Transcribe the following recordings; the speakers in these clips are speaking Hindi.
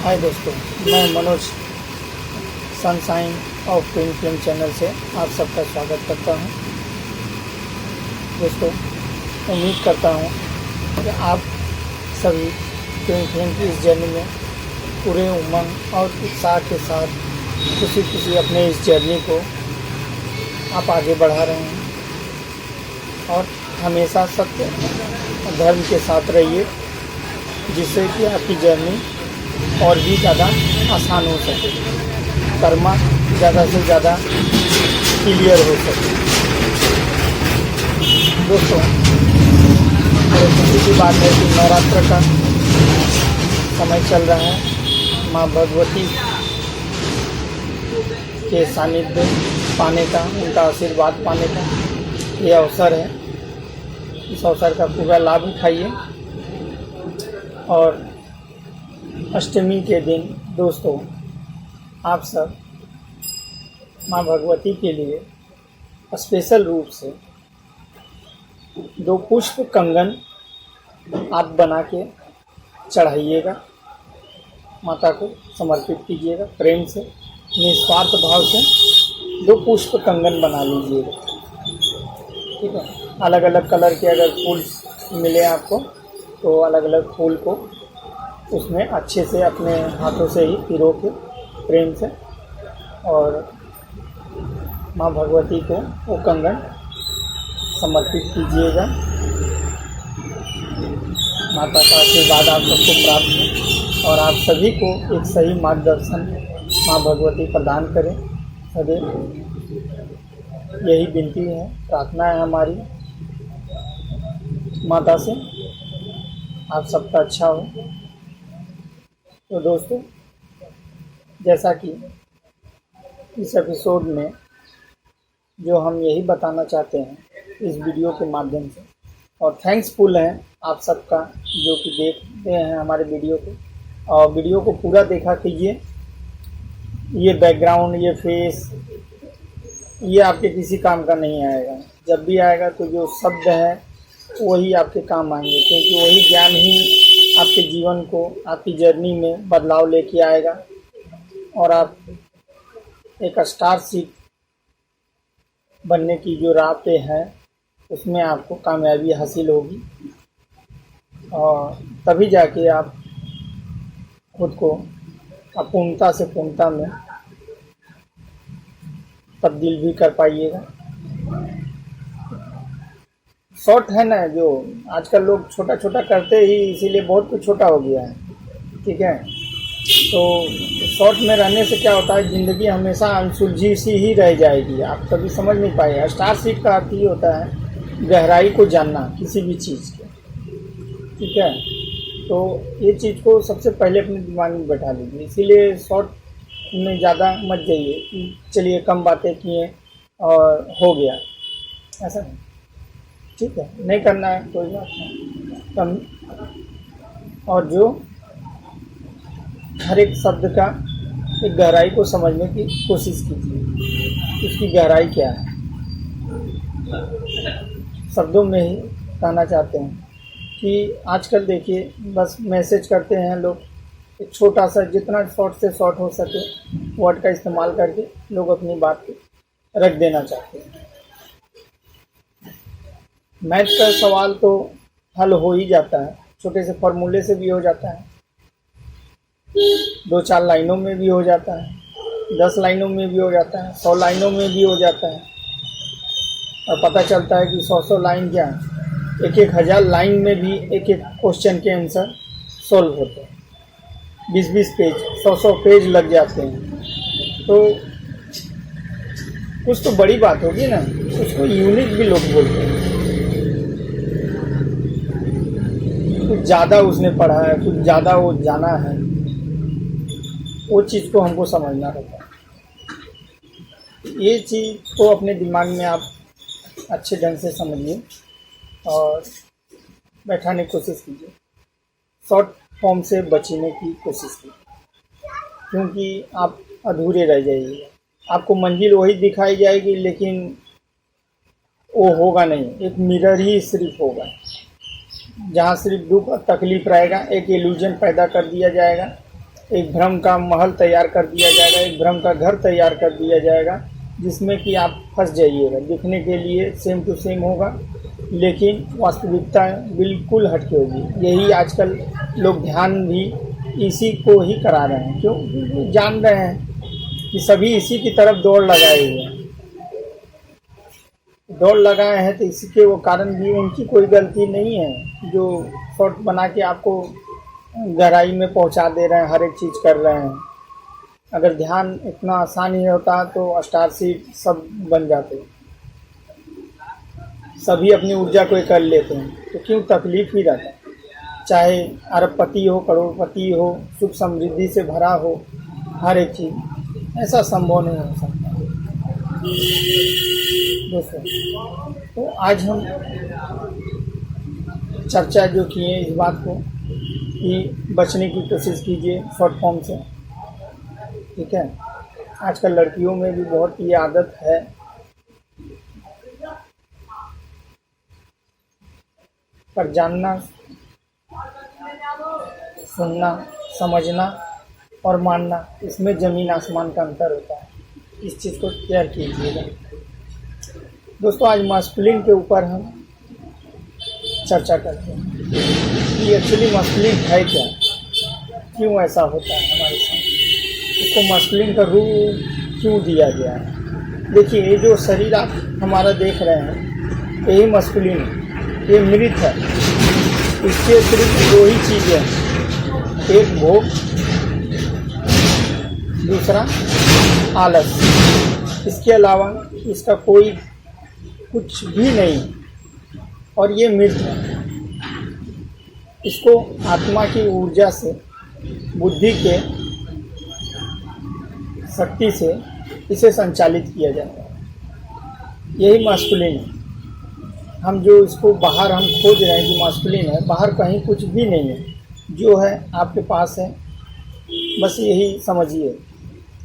हाय दोस्तों, मैं Manoj sunshine of twin film channel से आप सबका स्वागत करता हूं। दोस्तों, उम्मीद करता हूं कि आप सभी ट्विन फिल्म की इस जर्नी में पूरे उमंग और उत्साह के साथ खुशी अपने इस जर्नी को आप आगे बढ़ा रहे हैं और हमेशा सत्य और धर्म के साथ रहिए, जिससे कि आपकी जर्नी और भी ज़्यादा आसान हो सके, कर्मा ज़्यादा से ज़्यादा क्लियर हो सके। दोस्तों, मेरे खुशी की बात है कि नवरात्र का समय चल रहा है। माँ भगवती के सानिध्य पाने का, उनका आशीर्वाद पाने का ये अवसर है। इस अवसर का पूरा लाभ उठाइए। और अष्टमी के दिन दोस्तों, आप सब माँ भगवती के लिए स्पेशल रूप से 2 पुष्प कंगन आप बना के चढ़ाइएगा, माता को समर्पित कीजिएगा। प्रेम से, निस्वार्थ भाव से 2 पुष्प कंगन बना लीजिएगा, ठीक है। अलग अलग कलर के अगर फूल मिले आपको तो अलग अलग फूल को उसमें अच्छे से अपने हाथों से ही पिरो के प्रेम से और माँ भगवती को वो कंगन समर्पित कीजिएगा। माता का आशीर्वाद आप सबको प्राप्त हो और आप सभी को एक सही मार्गदर्शन माँ भगवती प्रदान करें। सदैव यही विनती है, प्रार्थना है हमारी माता से, आप सबका अच्छा हो। तो दोस्तों, जैसा कि इस एपिसोड में जो हम यही बताना चाहते हैं इस वीडियो के माध्यम से, और थैंक्सफुल हैं आप सबका जो कि देखते हैं हमारे वीडियो को, और वीडियो को पूरा देखा कीजिए। ये बैकग्राउंड, ये फेस, ये आपके किसी काम का नहीं आएगा। जब भी आएगा तो जो शब्द है वही आपके काम आएंगे, क्योंकि वही ज्ञान ही आपके जीवन को, आपकी जर्नी में बदलाव लेके आएगा और आप एक स्टार सीट बनने की जो राह पे हैं उसमें आपको कामयाबी हासिल होगी, और तभी जाके आप खुद को अपूर्णता से पूर्णता में तब्दील भी कर पाइएगा। शॉर्ट है ना, जो आजकल लोग छोटा छोटा करते ही, इसीलिए बहुत कुछ छोटा हो गया है, ठीक है। तो शॉर्ट में रहने से क्या होता है, ज़िंदगी हमेशा अनसुलझी सी ही रह जाएगी, आप कभी समझ नहीं पाएगा। स्टार सीट का अर्थ ही होता है गहराई को जानना किसी भी चीज़ के, ठीक है। तो ये चीज़ को सबसे पहले अपने दिमाग में बैठा लीजिए। इसीलिए शॉर्ट में ज़्यादा मत जाइए कि चलिए कम बातें किए और हो गया, ऐसा नहीं, ठीक है। नहीं करना है, कोई बात नहीं, कम। और जो हर एक शब्द का एक गहराई को समझने की कोशिश कीजिए, उसकी गहराई क्या है। शब्दों में ही कहना चाहते हैं कि आजकल देखिए, बस मैसेज करते हैं लोग, एक छोटा सा, जितना शॉर्ट से शॉर्ट हो सके वर्ड का इस्तेमाल करके लोग अपनी बात को रख देना चाहते हैं। मैथ का सवाल तो हल हो ही जाता है, छोटे से फॉर्मूले से भी हो जाता है, 2-4 लाइनों में भी हो जाता है, 10 लाइनों में भी हो जाता है, 100 लाइनों में भी हो जाता है। और पता चलता है कि 100 लाइन क्या, 1,000 लाइन में भी एक क्वेश्चन के आंसर सॉल्व होते हैं। 20-20 पेज, 100 पेज लग जाते हैं। तो कुछ तो बड़ी बात होगी ना, उसको यूनिक भी लोग बोलते हैं। कुछ ज़्यादा उसने पढ़ा है, कुछ ज़्यादा वो जाना है, वो चीज़ को हमको समझना रहता है। ये चीज़ को अपने दिमाग में आप अच्छे ढंग से समझिए और बैठाने की कोशिश कीजिए। शॉर्ट फॉर्म से बचने की कोशिश कीजिए, क्योंकि आप अधूरे रह जाइएगा। आपको मंजिल वही दिखाई जाएगी, लेकिन वो होगा नहीं, एक मिरर ही सिर्फ होगा, जहाँ सिर्फ दुख और तकलीफ रहेगा। एक इल्यूजन पैदा कर दिया जाएगा एक भ्रम का महल तैयार कर दिया जाएगा, एक भ्रम का घर तैयार कर दिया जाएगा, जिसमें कि आप फंस जाइएगा। दिखने के लिए सेम टू सेम होगा, लेकिन वास्तविकता बिल्कुल हटके होगी। यही आजकल लोग ध्यान भी इसी को ही करा रहे हैं, क्यों? क्योंकि जान रहे हैं कि सभी इसी की तरफ दौड़ लगाए हुए हैं। दौड़ लगाए हैं तो इसके वो कारण भी उनकी कोई गलती नहीं है, जो शॉर्ट बना के आपको गहराई में पहुंचा दे रहे हैं, हर एक चीज़ कर रहे हैं। अगर ध्यान इतना आसान ही होता तो स्टार सीड सब बन जाते, सभी अपनी ऊर्जा को कर लेते हैं, तो क्यों तकलीफ ही रहता? चाहे अरबपति हो, करोड़पति हो, सुख समृद्धि से भरा हो, हर एक चीज़, ऐसा संभव नहीं हो सकता दोस्तों। तो आज हम चर्चा जो किए इस बात को कि बचने की कोशिश कीजिए शॉर्ट फॉर्म से, ठीक है। आजकल लड़कियों में भी बहुत ये आदत है, पर जानना, सुनना, समझना और मानना, इसमें ज़मीन आसमान का अंतर होता है। इस चीज़ को क्लियर कीजिएगा दोस्तों। आज मास्कुलिन के ऊपर हम चर्चा करते हैं कि एक्चुअली मास्कुलिन है क्या, क्यों ऐसा होता है हमारे साथ, इसको मास्कुलिन का रूप क्यों दिया गया है। देखिए, ये जो शरीर आप हमारा देख रहे हैं, यही मास्कुलिन है, ये मृत है। इसके सिर्फ दो ही चीज़ें हैं, एक भोग, दूसरा आलस। इसके अलावा इसका कोई कुछ भी नहीं, और ये मृत है। इसको आत्मा की ऊर्जा से, बुद्धि के शक्ति से इसे संचालित किया जाता है। यही मास्कुलिन है। हम जो इसको बाहर हम खोज रहे हैं कि मास्कुलिन है, बाहर कहीं कुछ भी नहीं है, जो है आपके पास है, बस यही समझिए।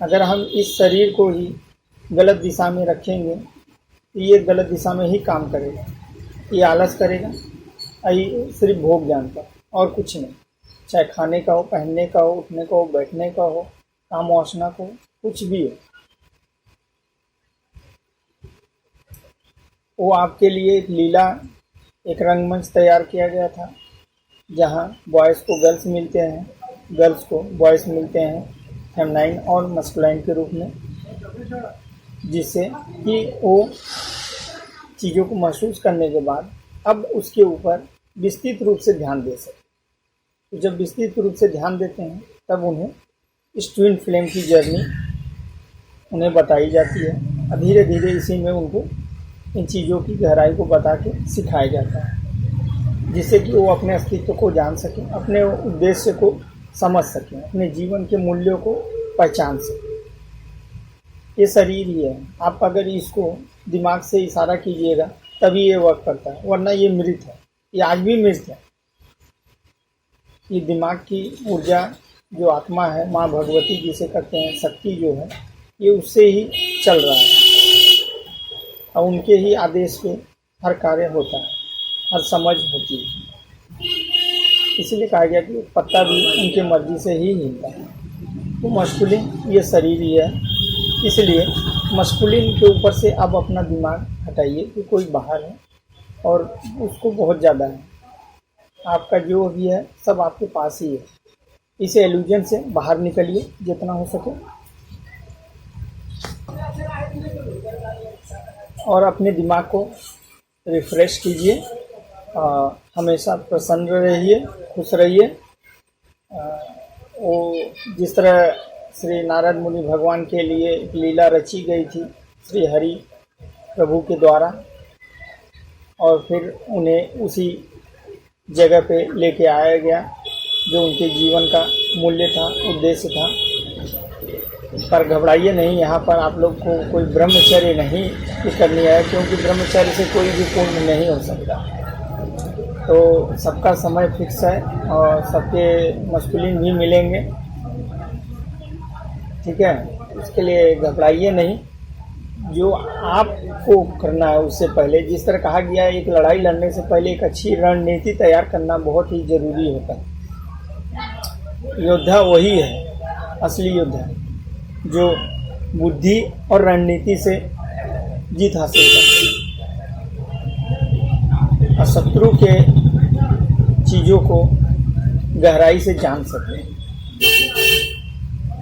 अगर हम इस शरीर को ही गलत दिशा में रखेंगे तो ये गलत दिशा में ही काम करेगा, ये आलस करेगा, ये सिर्फ भोग जानता और कुछ नहीं। चाहे खाने का हो, पहनने का हो, उठने का हो, बैठने का हो, काम वासना को, कुछ भी हो, वो आपके लिए एक लीला, एक रंगमंच तैयार किया गया था, जहाँ बॉयज़ को गर्ल्स मिलते हैं, गर्ल्स को बॉयज़ मिलते हैं, फेमिनाइन और मस्कुलाइन के रूप में, जिससे कि वो चीज़ों को महसूस करने के बाद अब उसके ऊपर विस्तृत रूप से ध्यान दे सकें। तो जब विस्तृत रूप से ध्यान देते हैं, तब उन्हें इस ट्विन फ्लेम की जर्नी उन्हें बताई जाती है। धीरे धीरे इसी में उनको इन चीज़ों की गहराई को बता के सिखाया जाता है, जिससे कि वो अपने अस्तित्व को जान सकें, अपने उद्देश्य को समझ सकें, अपने जीवन के मूल्यों को पहचान सकें। ये शरीर ही है, आप अगर इसको दिमाग से इशारा कीजिएगा तभी ये वर्क करता है, वरना ये मृत है। ये आज भी मृत है। ये दिमाग की ऊर्जा जो आत्मा है, माँ भगवती जिसे कहते हैं, शक्ति जो है, ये उससे ही चल रहा है और उनके ही आदेश पे हर कार्य होता है, हर समझ होती है। इसीलिए कहा गया कि पत्ता भी उनकी मर्जी से ही हिलता है। तो मास्कुलिन ये शरीर ही है, इसलिए मास्कुलिन के ऊपर से अब अपना दिमाग हटाइए कि कोई बाहर है और उसको बहुत ज़्यादा है। आपका जो भी है सब आपके पास ही है। इस एल्यूजन से बाहर निकलिए जितना हो सके, और अपने दिमाग को रिफ़्रेश कीजिए। हमेशा प्रसन्न रहिए, खुश रहिए। वो जिस तरह श्री नारद मुनि भगवान के लिए एक लीला रची गई थी श्री हरि प्रभु के द्वारा, और फिर उन्हें उसी जगह पे लेके आया गया जो उनके जीवन का मूल्य था, उद्देश्य था। पर घबराइए नहीं, यहाँ पर आप लोग को कोई ब्रह्मचर्य नहीं करनी है, क्योंकि ब्रह्मचर्य से कोई भी पूर्ण नहीं हो सकता। तो सबका समय फिक्स है और सबके मास्कुलिन भी मिलेंगे, ठीक है। इसके लिए घबराइए नहीं। जो आपको करना है उससे पहले, जिस तरह कहा गया है, एक लड़ाई लड़ने से पहले एक अच्छी रणनीति तैयार करना बहुत ही ज़रूरी होता है। योद्धा वही है असली युद्ध है, जो बुद्धि और रणनीति से जीत हासिल करते हैं और शत्रु के चीज़ों को गहराई से जान सकते हैं।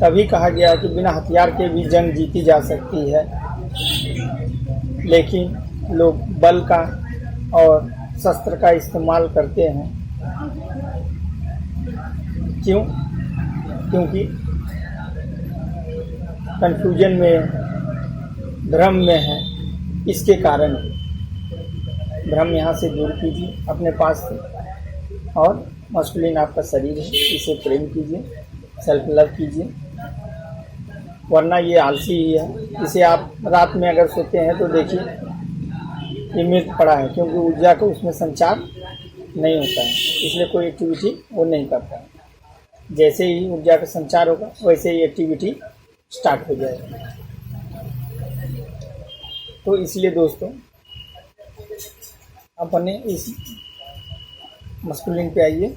तभी कहा गया कि बिना हथियार के भी जंग जीती जा सकती है, लेकिन लोग बल का और शस्त्र का इस्तेमाल करते हैं। क्यों? क्योंकि कन्फ्यूजन में, भ्रम में है। इसके कारण भ्रम यहाँ से दूर कीजिए अपने पास से, और मस्कुलिन आपका शरीर है, इसे प्रेम कीजिए, सेल्फ लव कीजिए, वरना ये आलसी ही है। इसे आप रात में अगर सोते हैं तो देखिए ये मृत पड़ा है, क्योंकि ऊर्जा का उसमें संचार नहीं होता है, इसलिए कोई एक्टिविटी वो नहीं करता है। जैसे ही ऊर्जा का संचार होगा वैसे ही एक्टिविटी स्टार्ट हो जाएगी। तो इसलिए दोस्तों अपने इस मस्कुलिन पे आइए